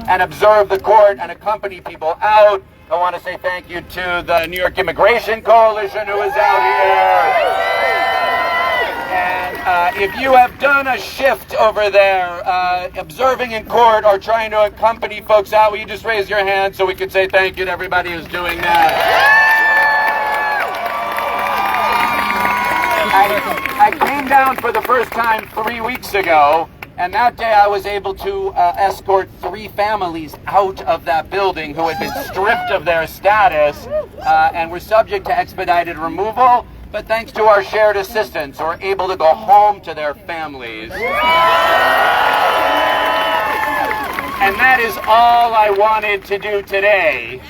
and observe the court and accompany people out. I want to say thank you to the New York Immigration Coalition who is out here. And if you have done a shift over there, observing in court or trying to accompany folks out, will you just raise your hand so we can say thank you to everybody who's doing that? I came down for the first time 3 weeks ago, and that day I was able to escort 3 families out of that building who had been stripped of their status and were subject to expedited removal. But thanks to our shared assistance, we're able to go home to their families. And that is all I wanted to do today.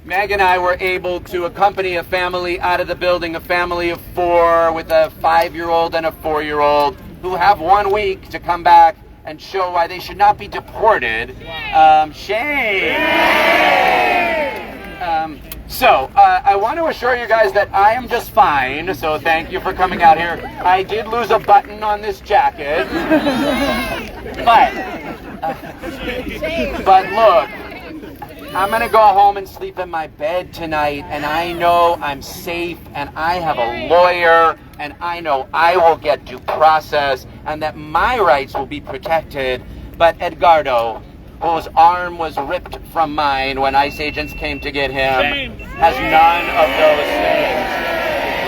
Meg and I were able to accompany a family out of the building, a family of 4 with a 5-year-old and a 4-year-old who have 1 week to come back and show why they should not be deported. Shame! So, I want to assure you guys that I am just fine, so thank you for coming out here. I did lose a button on this jacket, but look, I'm going to go home and sleep in my bed tonight, and I know I'm safe, and I have a lawyer, and I know I will get due process, and that my rights will be protected. But Edgardo, whose arm was ripped from mine when ICE agents came to get him, has none of those things.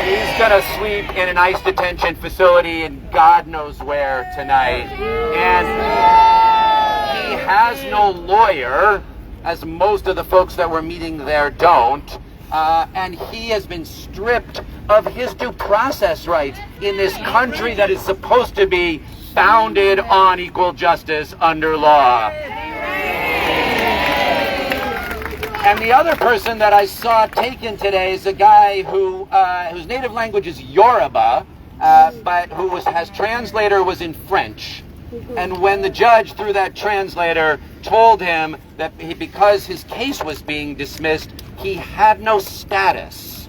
He's going to sleep in an ICE detention facility in God knows where tonight. And he has no lawyer, as most of the folks that we're meeting there don't. And he has been stripped of his due process rights in this country that is supposed to be founded on equal justice under law. And the other person that I saw taken today is a guy who whose native language is Yoruba, but his translator was in French. And when the judge, through that translator, told him that because his case was being dismissed, he had no status.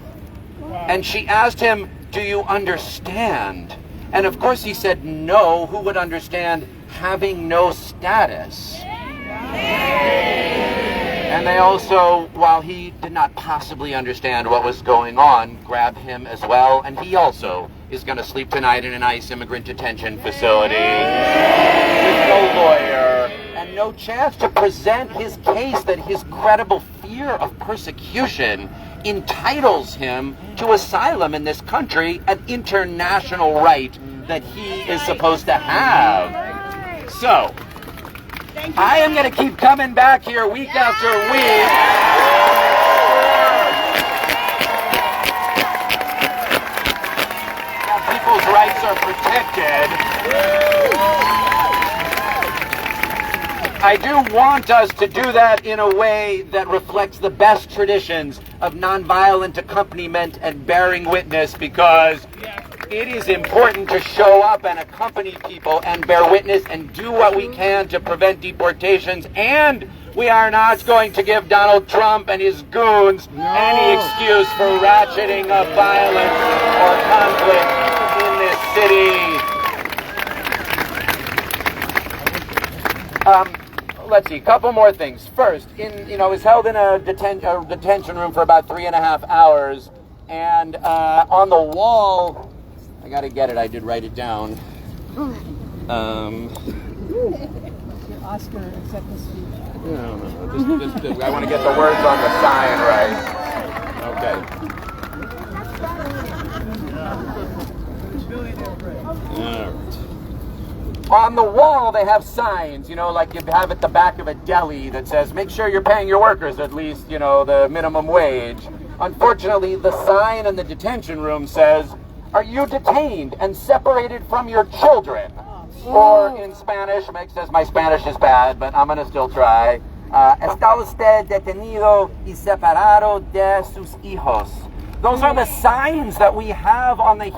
And she asked him, "Do you understand?" And of course he said no. Who would understand having no status? And they also, while he did not possibly understand what was going on, grabbed him as well. And he also is going to sleep tonight in an ICE immigrant detention facility with no lawyer and no chance to present his case that his credible fear of persecution entitles him to asylum in this country, an international right that he is supposed to have. So, I am going to keep coming back here week after week. That people's rights are protected. I do want us to do that in a way that reflects the best traditions of nonviolent accompaniment and bearing witness, because it is important to show up and accompany people and bear witness and do what we can to prevent deportations. And we are not going to give Donald Trump and his goons any excuse for ratcheting up violence or conflict in this city. Let's see, a couple more things. First, I was held in a detention room for about 3.5 hours, and on the wall, I gotta get it, I did write it down. Your Oscar acceptance speech. No. I want to get the words on the sign right. Okay. All right. On the wall, they have signs, like you have at the back of a deli that says, make sure you're paying your workers at least, the minimum wage. Unfortunately, the sign in the detention room says, are you detained and separated from your children? Or in Spanish, Meg says my Spanish is bad, but I'm going to still try. Está usted detenido y separado de sus hijos. Those are the signs that we have on the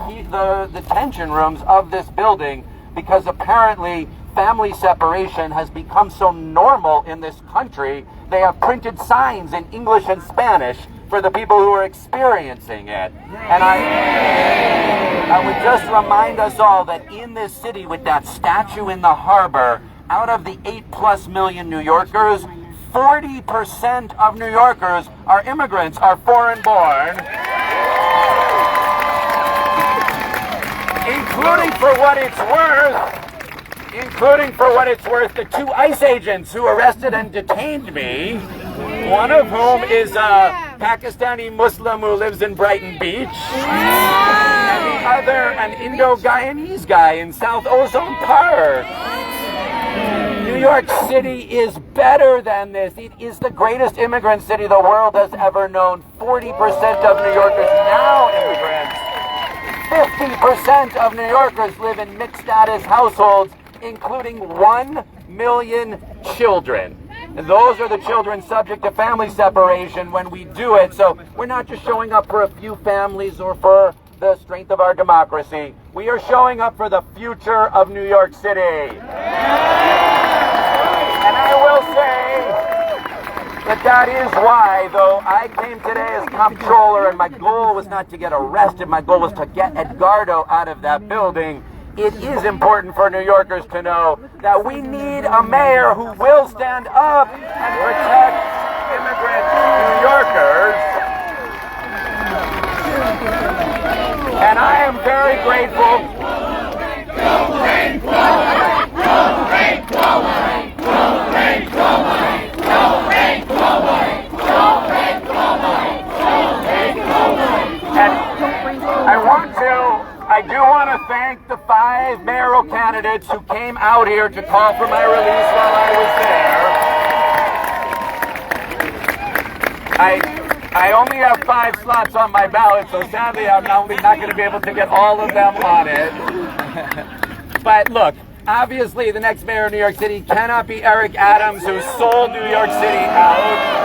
detention rooms of this building, because apparently family separation has become so normal in this country. They have printed signs in English and Spanish for the people who are experiencing it. And I would just remind us all that in this city, with that statue in the harbor, out of the 8+ million New Yorkers, 40% of New Yorkers are immigrants, are foreign born. Including for what it's worth, the 2 ICE agents who arrested and detained me, one of whom is a Pakistani Muslim who lives in Brighton Beach, and the other an Indo-Guyanese guy in South Ozone Park. New York City is better than this. It is the greatest immigrant city the world has ever known. 40% of New Yorkers now immigrants. 50% of New Yorkers live in mixed-status households, including 1 million children. And those are the children subject to family separation when we do it. So we're not just showing up for a few families or for the strength of our democracy. We are showing up for the future of New York City. And I will say that is why, though I came today as comptroller and my goal was not to get arrested, my goal was to get Edgardo out of that building. It is important for New Yorkers to know that we need a mayor who will stand up and protect immigrant New Yorkers. And I am very grateful. I do want to thank the 5 mayoral candidates who came out here to call for my release while I was there. I only have 5 slots on my ballot, so sadly I'm not going to be able to get all of them on it. But look, obviously the next mayor of New York City cannot be Eric Adams, who sold New York City out.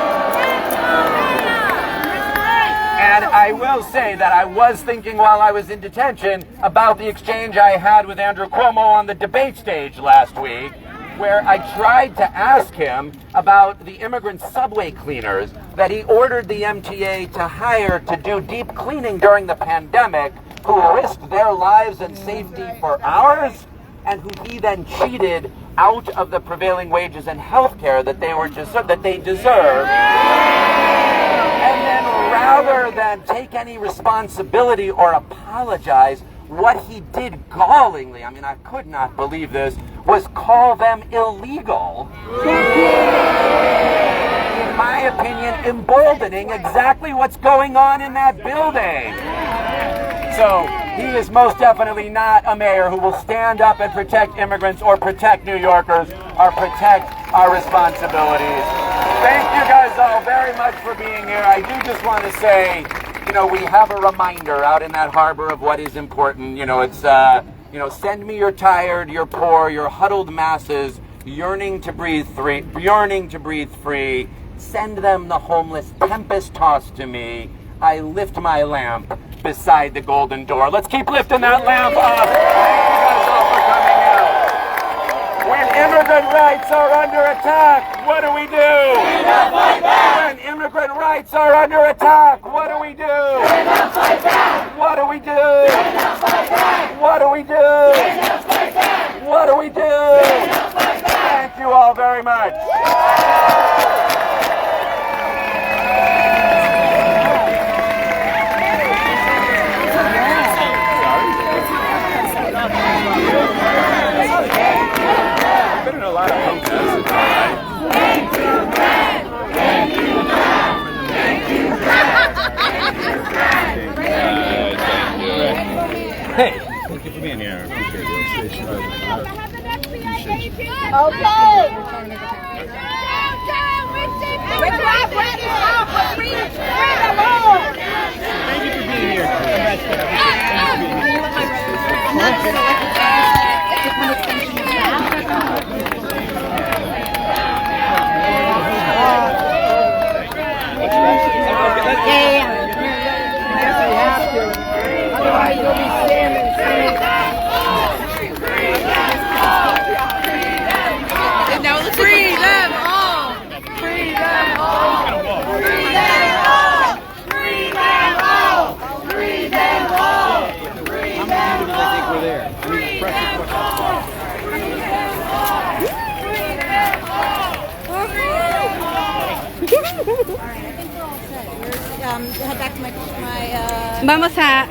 And I will say that I was thinking while I was in detention about the exchange I had with Andrew Cuomo on the debate stage last week, where I tried to ask him about the immigrant subway cleaners that he ordered the MTA to hire to do deep cleaning during the pandemic, who risked their lives and safety for ours, and who he then cheated out of the prevailing wages and health care that they deserve. And then rather than take any responsibility or apologize, what he did gallingly, I mean, I could not believe this, was call them illegal. In my opinion, emboldening exactly what's going on in that building. So he is most definitely not a mayor who will stand up and protect immigrants or protect New Yorkers or protect our responsibilities. Thank you guys all very much for being here. I do just want to say, we have a reminder out in that harbor of what is important. It's, send me your tired, your poor, your huddled masses yearning to breathe free. Send them the homeless tempest tossed to me. I lift my lamp beside the golden door. Let's keep lifting that lamp up. Thank you guys all for coming out. When immigrant rights are under attack, what do we do? We don't fight back. When immigrant rights are under attack, what do we do? We don't fight back. What do we do? We don't fight back. What do we do? We don't fight back. What do we do? We don't fight back. Thank you all very much. Been in a lot of protests. Hey, thank you for being here. Okay. We're cooperating now for freedom. Thank you for being here. Otherwise you'll be standing. Free them all! Free them all! Free them all! Free them all! Free them all! Free them all! How many people do they think were there? head back to my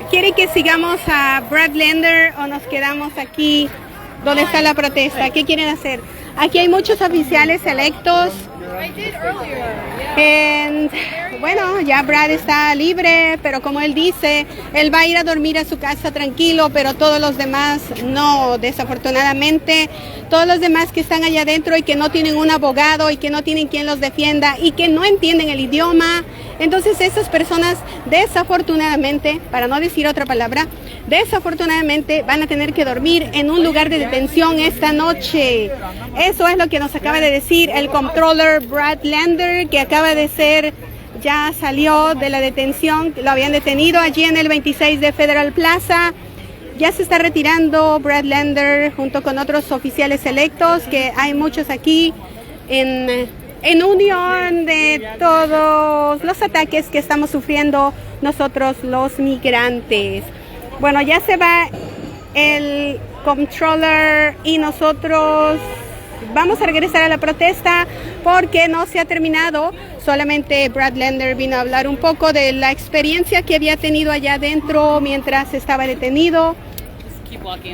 ¿Quiere que sigamos a Brad Lander o nos quedamos aquí donde está la protesta? ¿Qué quieren hacer? Aquí hay muchos oficiales electos. Bueno, ya Brad está libre, pero como él dice, él va a ir a dormir a su casa tranquilo, pero todos los demás no, desafortunadamente. Todos los demás que están allá adentro y que no tienen un abogado y que no tienen quien los defienda y que no entienden el idioma. Entonces esas personas desafortunadamente, para no decir otra palabra, desafortunadamente van a tener que dormir en un lugar de detención esta noche. Eso es lo que nos acaba de decir el comptroller Brad Lander, que acaba de ser, ya salió de la detención, lo habían detenido allí en el 26 de Federal Plaza. Ya se está retirando Brad Lander junto con otros oficiales electos, que hay muchos aquí en unión de todos los ataques que estamos sufriendo nosotros los migrantes. Bueno, ya se va el comptroller y nosotros vamos a regresar a la protesta porque no se ha terminado. Solamente Brad Lander vino a hablar un poco de la experiencia que había tenido allá adentro mientras estaba detenido.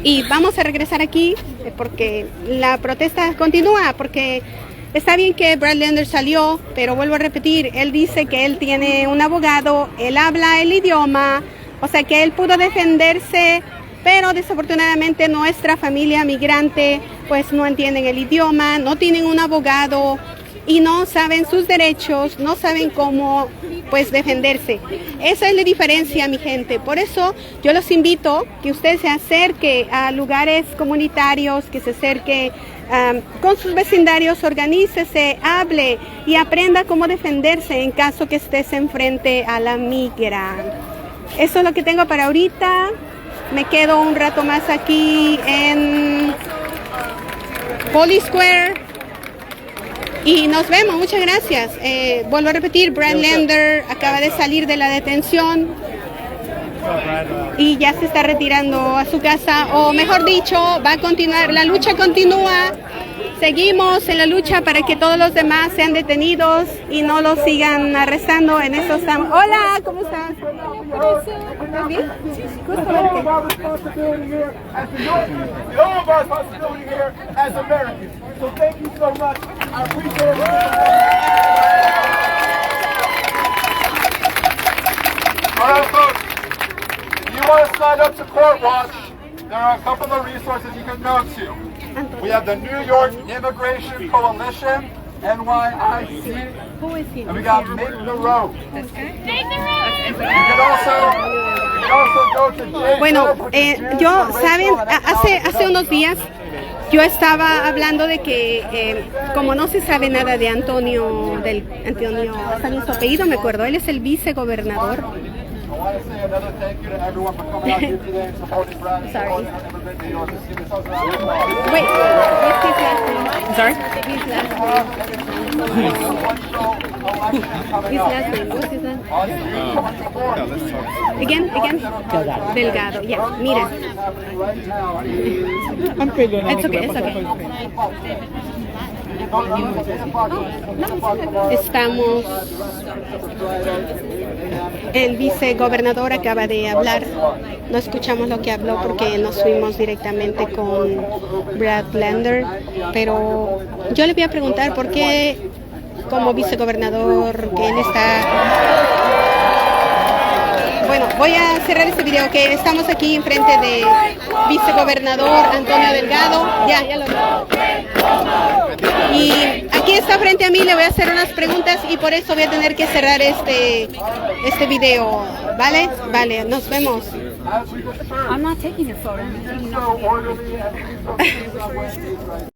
Y vamos a regresar aquí porque la protesta continúa, porque está bien que Brad Lander salió, pero vuelvo a repetir, él dice que él tiene un abogado, él habla el idioma, o sea que él pudo defenderse, pero desafortunadamente nuestra familia migrante pues no entienden el idioma, no tienen un abogado y no saben sus derechos, no saben cómo pues defenderse. Esa es la diferencia, mi gente. Por eso yo los invito que usted se acerque a lugares comunitarios, que se acerque con sus vecindarios, organícese, hable y aprenda cómo defenderse en caso que estés enfrente a la migra. Eso es lo que tengo para ahorita. Me quedo un rato más aquí en Police Square. Y nos vemos, muchas gracias. Vuelvo a repetir, Brad Lander acaba de salir de la detención y ya se está retirando a su casa, o mejor dicho, va a continuar, la lucha continúa. Seguimos en la lucha para que todos los demás sean detenidos y no los sigan arrestando. En eso estamos. Hola, ¿cómo estás? ¿Estás bien? Gusto verte. All right, folks, if you want to sign up to Court Watch, there are a couple of resources you can go to. We have the New York Immigration Coalition, NYIC, and we got Make the Road. You can also go to J. Bueno, yo, ¿saben? Hace unos días yo estaba hablando de que como no se sabe nada de Antonio, ¿está bien su apellido? Me acuerdo, él es el vicegobernador. I want to say another thank you to everyone for coming out here today and supporting Brad and Sorry. supporting our immigrant New York. Wait, what's his last name? I'm sorry? His last name. What's his name? Again? Delgado. Yeah, mira. It's okay. Estamos. El vicegobernador acaba de hablar. No escuchamos lo que habló porque nos fuimos directamente con Brad Lander. Pero yo le voy a preguntar por qué, como vicegobernador, que él está. Bueno, voy a cerrar este video, que estamos aquí enfrente de vicegobernador Antonio Delgado. Ya lo veo. Y aquí está frente a mí, le voy a hacer unas preguntas y por eso voy a tener que cerrar este video. ¿Vale? Vale, nos vemos. I'm not taking your photo. I'm taking